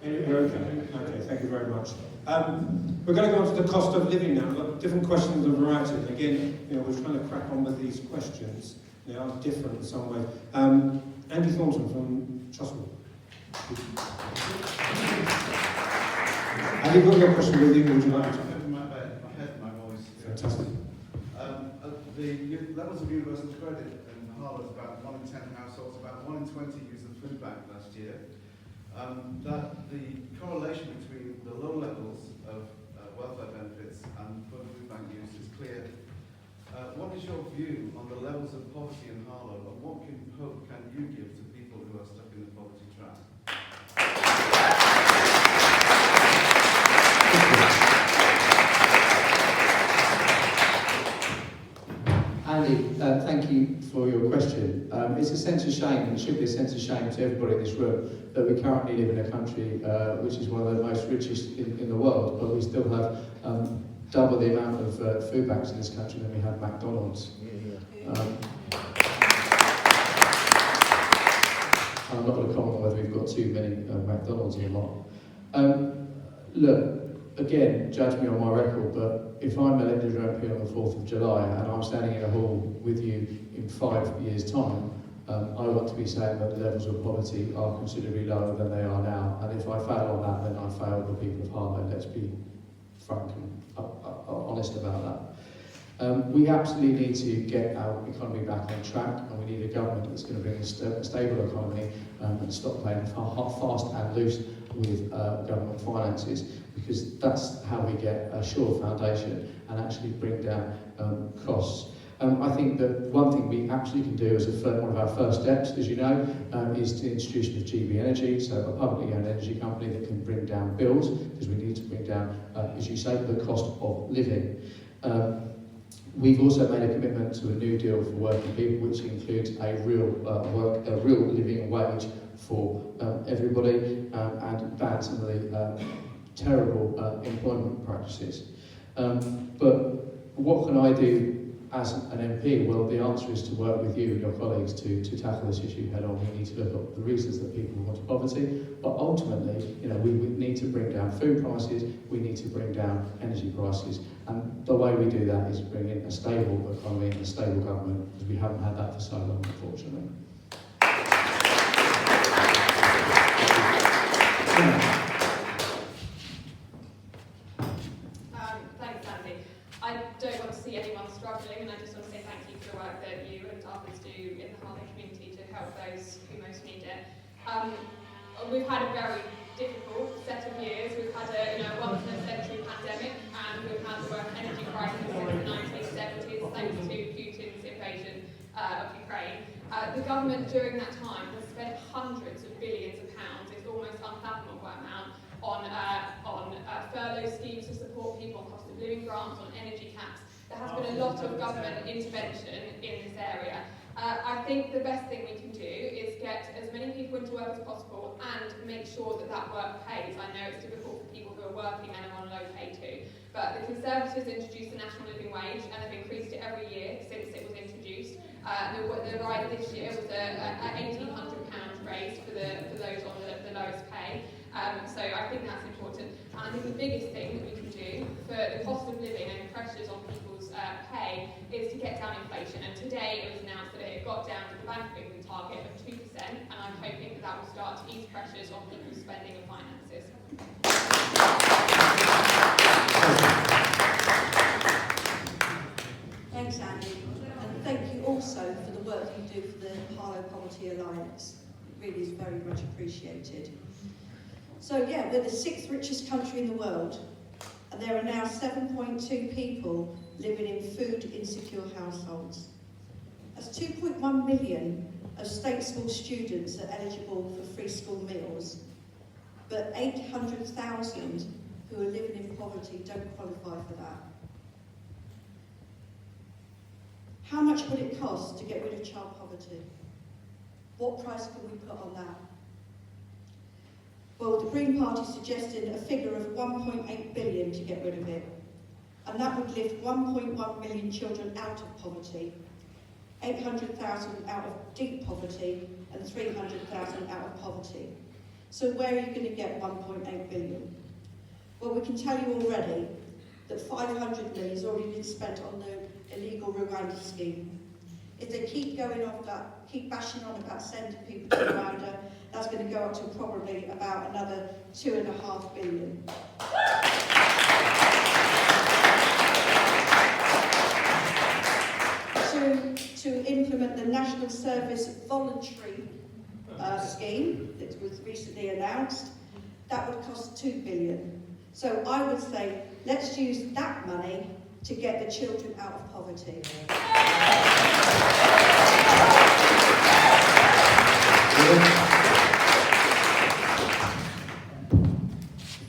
You're okay. Okay, thank you very much. We're going to go on to the cost of living now. Look, different questions of variety. Again, we're trying to crack on with these questions. They are different in some way. Andy Thornton from Chuswell. Have you got your question with you? Would you like to? My voice. Fantastic. The levels of universal credit in Harlow is about 1 in 10 households, about 1 in 20 used the food bank last year. That the correlation between the low levels of welfare benefits and food bank use is clear. What is your view on the levels of poverty in Harlow, and what hope can you give to people who are stuck in the poverty trap? Andy, thank you for your question. It's a sense of shame, and it should be a sense of shame to everybody in this room, that we currently live in a country which is one of the most richest in the world, but we still have double the amount of food banks in this country than we have McDonald's. I'm not going to comment on whether we've got too many McDonald's or not. Look, again, judge me on my record, but if I'm elected MP on the 4th of July and I'm standing in a hall with you in 5 years' time, I want to be saying that the levels of poverty are considerably lower than they are now. And if I fail on that, then I fail the people of Harlow. Let's be frank and honest about that. We absolutely need to get our economy back on track, and we need a government that's going to bring a stable economy and stop playing fast and loose with government finances, because that's how we get a sure foundation and actually bring down costs. I think that one thing we actually can do as one of our first steps, as you know, is the institution of GB Energy, so a publicly owned energy company that can bring down bills, because we need to bring down, as you say, the cost of living. We've also made a commitment to a new deal for working people, which includes a real living wage for everybody, and ban some of the terrible employment practices. But what can I do as an MP? Well, the answer is to work with you and your colleagues to tackle this issue head on. We need to look at the reasons that people go into poverty, but ultimately, we need to bring down food prices, we need to bring down energy prices, and the way we do that is bring in a stable economy and a stable government, because we haven't had that for so long, unfortunately. Thanks, Andy. I don't want to see anyone struggling, and I just want to say thank you for the work that you and others do in the Harlow community to help those who most need it. We've had a very difficult set of years. We've had a once-in-a-century pandemic, and we've had the worst energy crisis since the 1970s, thanks to Putin's invasion of Ukraine. The government during that time has spent hundreds of billions of pounds, it's almost unfathomable amount, on furlough schemes to support people, on cost of living grants, on energy caps. There has been a lot of government intervention in this area. I think the best thing we can do is get as many people into work as possible and make sure that that work pays. I know it's difficult for people who are working and are on low pay too, but the Conservatives introduced the national living wage and have increased it every year since it was introduced. The rise this year was a £1,800 raise for those on the lowest pay. So I think that's important. And I think the biggest thing that we can do for the cost of living and pressures on people's pay is to get down inflation. And today it was announced that it had got down to the Bank of England target of 2%, and I'm hoping that will start to ease pressures on people's spending and finances. Thanks, Andy. And thank you also for the work you do for the Harlow Poverty Alliance. It really is very much appreciated. So yeah, we're the 6th richest country in the world, and there are now 7.2 people living in food insecure households. That's 2.1 million of state school students are eligible for free school meals, but 800,000 who are living in poverty don't qualify for that. How much would it cost to get rid of child poverty? What price can we put on that? Well, the Green Party suggested a figure of 1.8 billion to get rid of it, and that would lift 1.1 million children out of poverty, 800,000 out of deep poverty, and 300,000 out of poverty. So where are you going to get 1.8 billion? Well, we can tell you already that 500 million has already been spent on the illegal Rwanda scheme. If they keep going off that, keep bashing on about sending people to Rwanda, that's going to go up to probably about another 2.5 billion. To implement the National Service Voluntary scheme that was recently announced, that would cost 2 billion. So I would say, let's use that money to get the children out of poverty.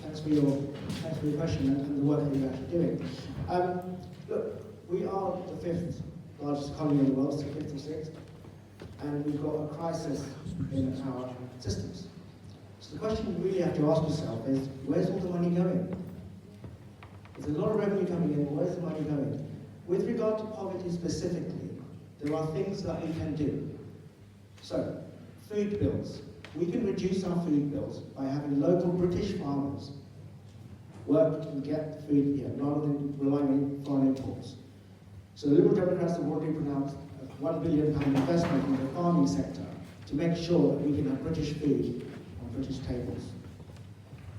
Thanks for your question and the work that you're actually doing. Look, we are the 5th largest economy in the world, so 5th or 6th, and we've got a crisis in our systems. So the question you really have to ask yourself is, where's all the money going? There's a lot of revenue coming in, where's the money going? With regard to poverty specifically, there are things that we can do. So, food bills. We can reduce our food bills by having local British farmers work and get food here, rather than relying on foreign imports. So the Liberal Democrats have already pronounced a £1 billion investment in the farming sector to make sure that we can have British food on British tables.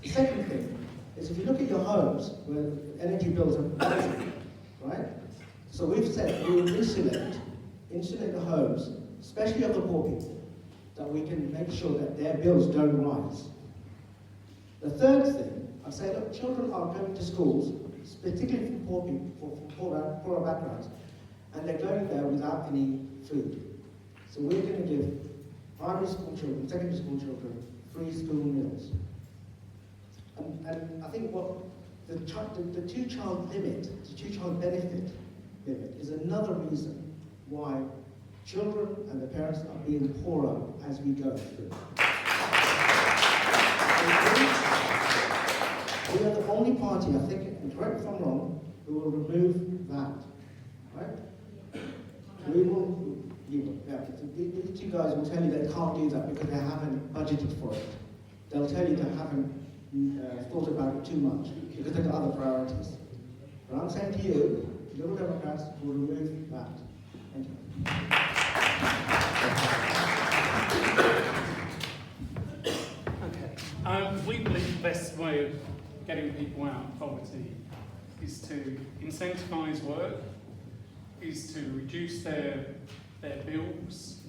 The second thing is, if you look at your homes, where energy bills are rising, right? So we've said we will insulate the homes, especially of the poor people, that we can make sure that their bills don't rise. The third thing, I say, look, children are going to schools, particularly from poor people, from poorer backgrounds, and they're going there without any food. So we're going to give primary school children, secondary school children, free school meals. And I think what the two-child limit, the two-child benefit limit, is another reason why children and the parents are being poorer as we go through. We are the only party, I think, and correct me if I'm wrong, who will remove that, right? We will, yeah, these two guys will tell you they can't do that because they haven't budgeted for it. They'll tell you they haven't thought about it too much because they've got other priorities. But I'm saying to you, Liberal Democrats will remove that. Thank you. Okay. We believe the best way of getting people out of poverty is to incentivise work, is to reduce their bills,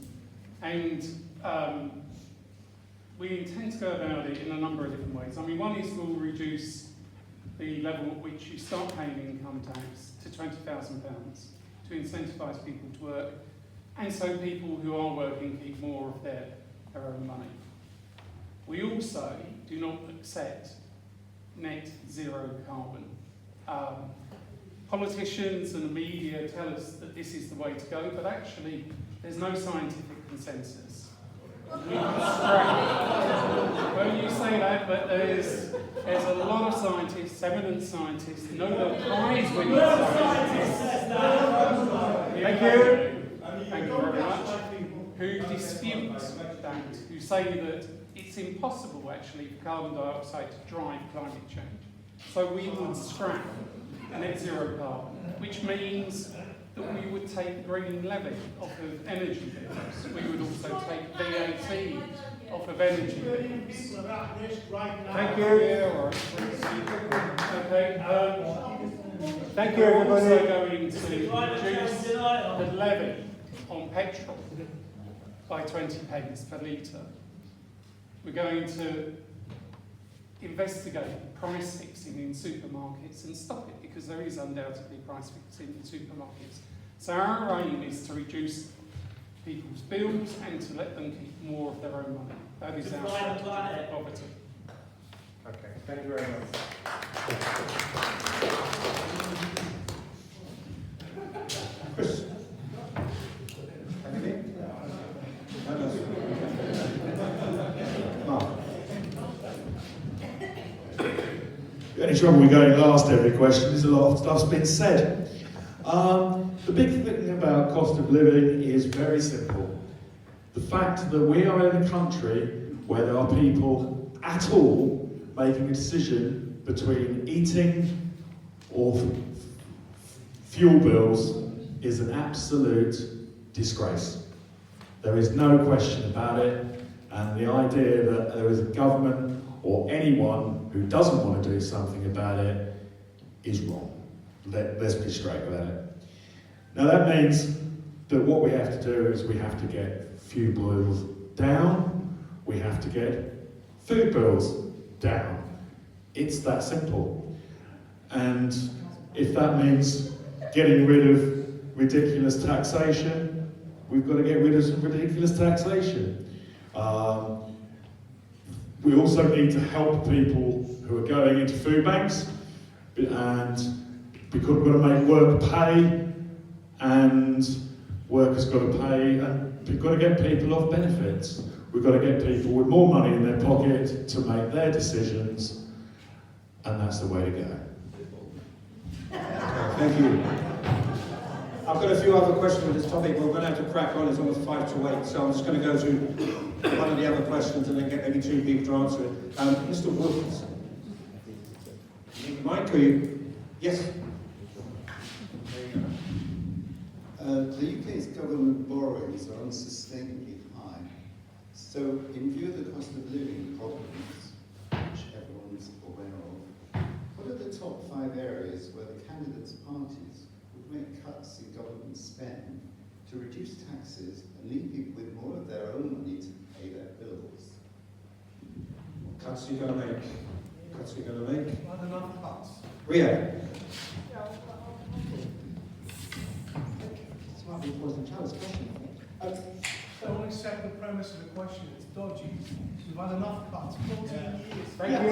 and we intend to go about it in a number of different ways. I mean, one is we'll reduce the level at which you start paying income tax to £20,000 to incentivise people to work, and so people who are working keep more of their own money. We also do not accept net zero carbon. Politicians and the media tell us that this is the way to go, but actually there's no scientific consensus. We can scrap. Well, you say that, but there's a lot of scientists, eminent scientists, Nobel Prize winning scientists. Thank you very much. Who dispute that, who say that it's impossible actually for carbon dioxide to drive climate change. So we would scrap net zero carbon, which means that we would take the green levy off of energy bills. We would also take VAT off of energy bills. Thank you. Okay. Thank you, We're also everybody. going to reduce the levy on petrol by 20 pence per litre. We're going to investigate price fixing in supermarkets and stop it, because there is undoubtedly price fixing in supermarkets. So our aim is to reduce people's bills and to let them keep more of their own money. That is our strategy for poverty. Okay, thank you very much. Chris? Anything? Mark? The only trouble with going last every question is a lot of stuff's been said. The big thing about cost of living is very simple. The fact that we are in a country where there are people at all making a decision between eating or fuel bills is an absolute disgrace. There is no question about it, and the idea that there is a government or anyone who doesn't want to do something about it is wrong. Let's be straight about it. Now that means that what we have to do is we have to get fuel bills down, we have to get food bills down. It's that simple. And if that means getting rid of ridiculous taxation, we've got to get rid of some ridiculous taxation. We also need to help people who are going into food banks, and because we've got to make work pay, and work has got to pay, and we've got to get people off benefits. We've got to get people with more money in their pocket to make their decisions, and that's the way to go. Thank you. I've got a few other questions on this topic, but we're going to have to crack on. It's almost 5 to 8, so I'm just going to go to one of the other questions and then get maybe 2 people to answer it. Mr. Woods. Mike, are you? Yes? The UK's government borrowings are unsustainably high. So, in view of the cost of living problems, which everyone's aware of, what are the top 5 areas where the candidates' parties would make cuts in government spend to reduce taxes and leave people with more of their own money to pay their bills? What cuts are you going to make? Cuts are you going to make? Not enough cuts. Ria? This might be a poison child's question, I think. Don't accept the premise of the question, it's dodgy. You've had enough cuts, 14 years. Thank you.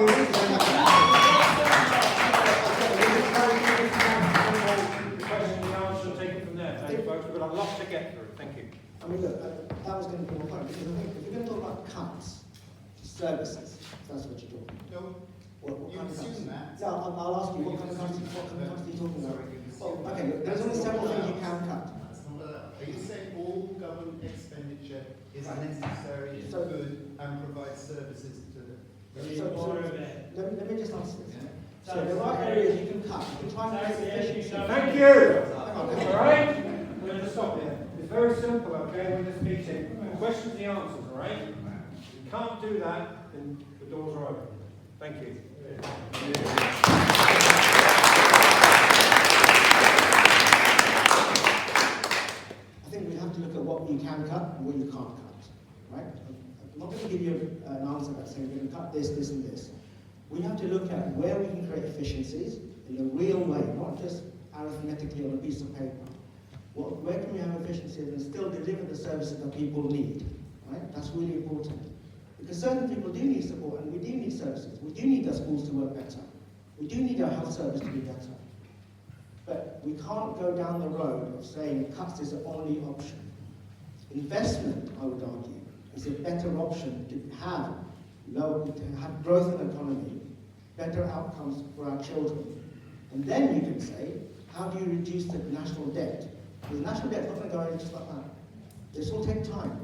The question and the answer, take it from there. Thank you, folks. We've got a lot to get through. Thank you. I mean, look, that was going to be my point, because I think if you're going to talk about cuts to services, that's what you're talking about. No, What you kind of cuts? assume that. No, I'll ask you, what kind of cuts are you talking about? Okay, look, there's only several things you can cut. Are you saying all government expenditure is necessary, is So- good, and provides services to the... Let me just answer this. So there are areas you can cut. You can try and make efficiency. Thank you. All right? We're going to stop here. It's very simple, okay? We're just meeting. The questions, the answers, all right? If you can't do that, then the doors are open. Thank you. I think we have to look at what you can cut and what you can't cut, right? I'm not going to give you an answer about saying we're going to cut this, this, and this. We have to look at where we can create efficiencies in a real way, not just arithmetically on a piece of paper. Where can we have efficiencies and still deliver the services that people need, right? That's really important. Because certain people do need support, and we do need services. We do need our schools to work better. We do need our health service to be better. But we can't go down the road of saying cuts is the only option. Investment, I would argue, is a better option to have growth in the economy, better outcomes for our children. And then you can say, how do you reduce the national debt? Because the national debt is not going to go in just like that. This will take time.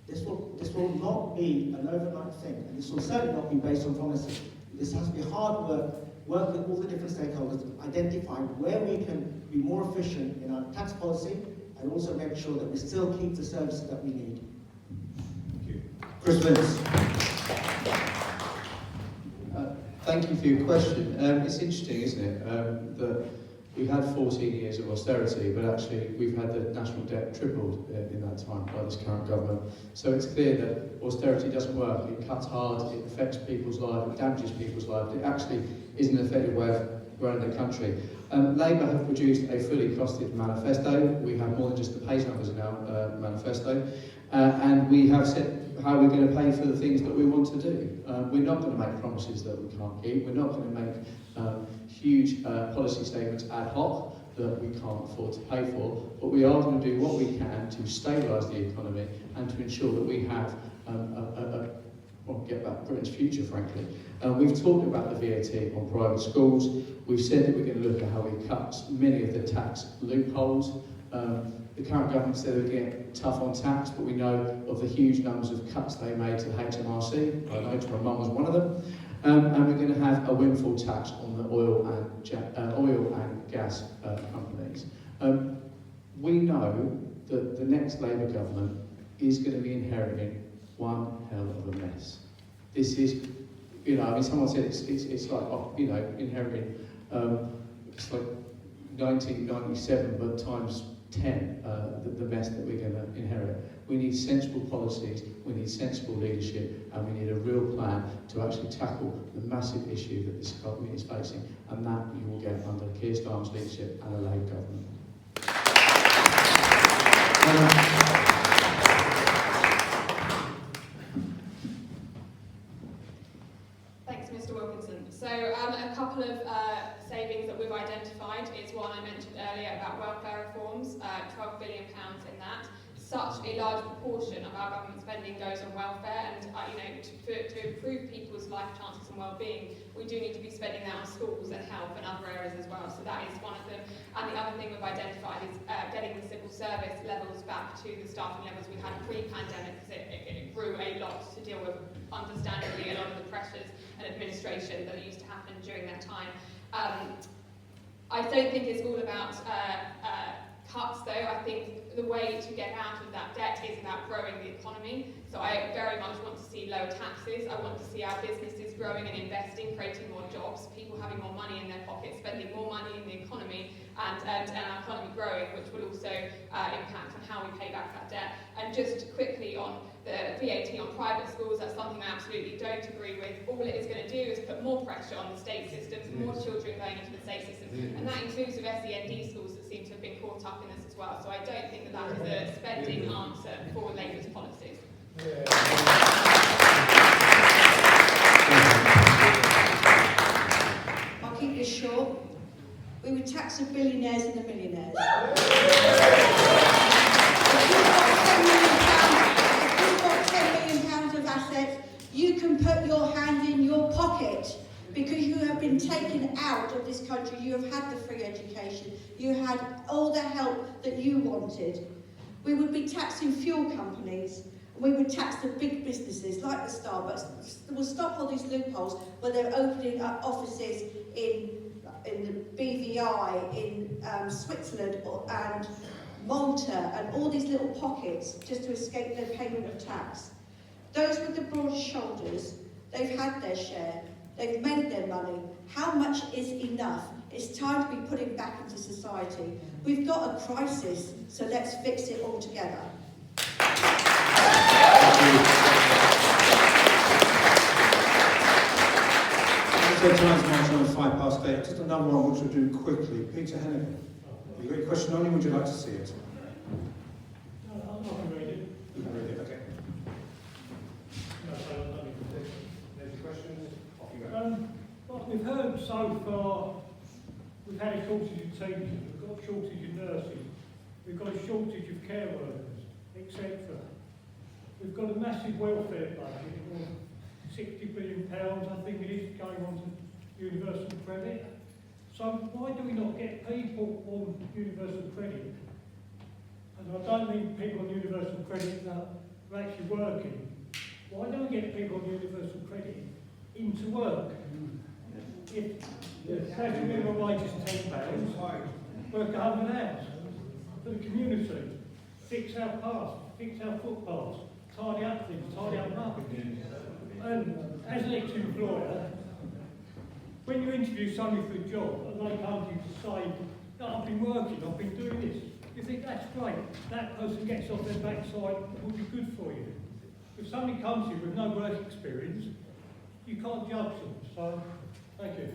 This will not be an overnight thing, and this will certainly not be based on promises. This has to be hard work with all the different stakeholders to identify where we can be more efficient in our tax policy, and also make sure that we still keep the services that we need. Thank you. Chris Lynch. Thank you for your question. It's interesting, isn't it, that we've had 14 years of austerity, but actually we've had the national debt tripled in that time by this current government. So it's clear that austerity doesn't work. It cuts hard, it affects people's lives, it damages people's lives. It actually isn't an effective way of running the country. Labour have produced a fully costed manifesto. We have more than just the pay numbers in our manifesto. And we have said how we're going to pay for the things that we want to do. We're not going to make promises that we can't keep. We're not going to make huge policy statements ad hoc that we can't afford to pay for, but we are going to do what we can to stabilise the economy and to ensure that we have get back Britain's future, frankly. We've talked about the VAT on private schools. We've said that we're going to look at how we cut many of the tax loopholes The current government said they were getting tough on tax, but we know of the huge numbers of cuts they made to the HMRC. I know my mum was one of them. And we're going to have a windfall tax on the oil and gas companies. We know that the next Labour government is going to be inheriting one hell of a mess. This is, you know, I mean, someone said it's like, you know, inheriting, it's like 1997, but times 10, the mess that we're going to inherit. We need sensible policies, we need sensible leadership, and we need a real plan to actually tackle the massive issue that this economy is facing, and that you will get under Keir Starmer's leadership and a Labour government. Thanks, Mr. Wilkinson. So a couple of savings that we've identified is one I mentioned earlier about welfare reforms, £12 billion in that. Such a large proportion of our government spending goes on welfare, and you know, to improve people's life chances and well-being, we do need to be spending that on schools and health and other areas as well. So that is one of them. And the other thing we've identified is getting the civil service levels back to the staffing levels we had pre-pandemic, because it grew a lot to deal with, understandably, a lot of the pressures and administration that used to happen during that time. I don't think it's all about cuts, though. I think the way to get out of that debt is about growing the economy. So I very much want to see lower taxes. I want to see our businesses growing and investing, creating more jobs, people having more money in their pockets, spending more money in the economy, and our economy growing, which will also impact on how we pay back that debt. And just quickly on the VAT on private schools, that's something I absolutely don't agree with. All it is going to do is put more pressure on the state systems, more children going into the state systems, and that includes with SEND schools that seem to have been caught up in this as well. So I don't think that is a spending answer for Labour's policies. I'll keep this short. We would tax the billionaires and the millionaires. If you've got £10 million of assets, you can put your hand in your pocket, because you have been taken out of this country. You have had the free education. You had all the help that you wanted. We would be taxing fuel companies. We would tax the big businesses like the Starbucks. We'll stop all these loopholes where they're opening up offices in the BVI, in Switzerland and Malta, and all these little pockets just to escape their payment of tax. Those with the broad shoulders, they've had their share. They've made their money. How much is enough? It's time to be putting back into society. We've got a crisis, so let's fix it all together. So time's marching on 8:05. Just another one which we'll do quickly. Peter Hennigan, you got a question on it? Would you like to see it? No, I can read it. You can read it, okay. No, I don't need to. Any questions? Off you go. What we've heard so far, we've had a shortage of teachers, we've got a shortage of nurses, we've got a shortage of care workers, etc. We've got a massive welfare budget of £60 billion, I think it is, going on to universal credit. So why do we not get people on universal credit? And I don't mean people on universal credit that are actually working. Why don't we get people on universal credit into work? If the national minimum wage is £10, work 100 hours for the community, fix our paths, fix our footpaths, tidy up things, tidy up markets. And as an ex-employer, when you interview somebody for a job and they come to you to say, no, I've been working, I've been doing this, you think that's great, that person gets off their backside, it will be good for you. If somebody comes to you with no work experience, you can't judge them. So, thank you.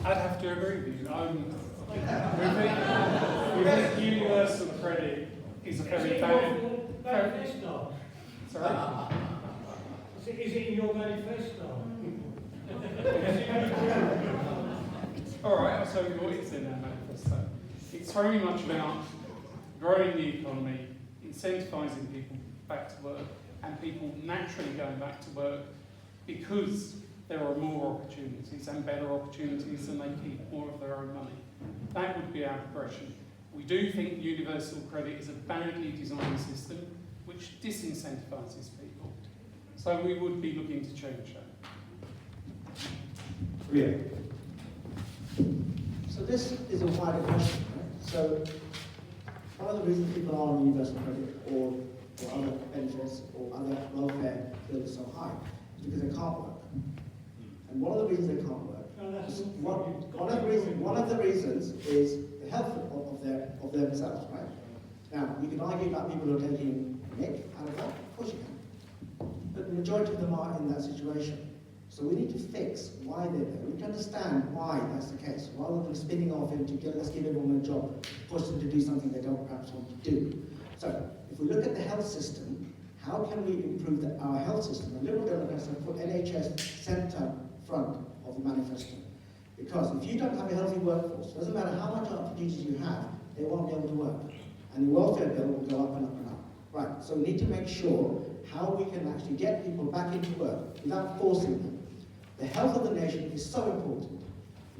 I'd have to agree with you. We think universal credit is a very manifesto. Sorry? Is it in your manifesto? All right, I'll tell you what is in our manifesto. It's very much about growing the economy, incentivising people back to work, and people naturally going back to work because there are more opportunities and better opportunities and they keep more of their own money. That would be our progression. We do think universal credit is a badly designed system which disincentivises people. So we would be looking to change that. Yeah. So this is a wider question, right? So one of the reasons people are on universal credit or other benefits or other welfare bills so high is because they can't work. And one of the reasons they can't work, one of the reasons is the health of themselves, right? Now, you can argue about people who are taking nick out of that, of course you can. But the majority of them are in that situation. So we need to fix why they're there. We need to understand why that's the case, rather than spinning off into let's give everyone a job, push them to do something they don't perhaps want to do. So if we look at the health system, how can we improve our health system? The Liberal Democrats have put NHS centre front of the manifesto. Because if you don't have a healthy workforce, it doesn't matter how much opportunities you have, they won't be able to work. And the welfare bill will go up and up and up. Right, so we need to make sure how we can actually get people back into work without forcing them. The health of the nation is so important.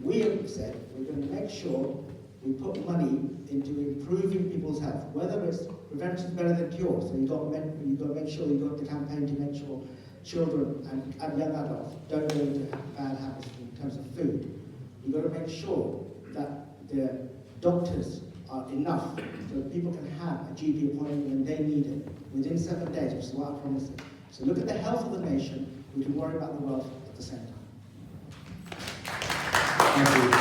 We have said we're going to make sure we put money into improving people's health, whether it's prevention is better than cure. So you've got to make sure you've got the campaign to make sure children and young adults don't go into bad habits in terms of food. You've got to make sure that the doctors are enough so that people can have a GP appointment when they need it within 7 days, which is what I promised them. So look at the health of the nation, we can worry about the wealth at the same time. Thank you.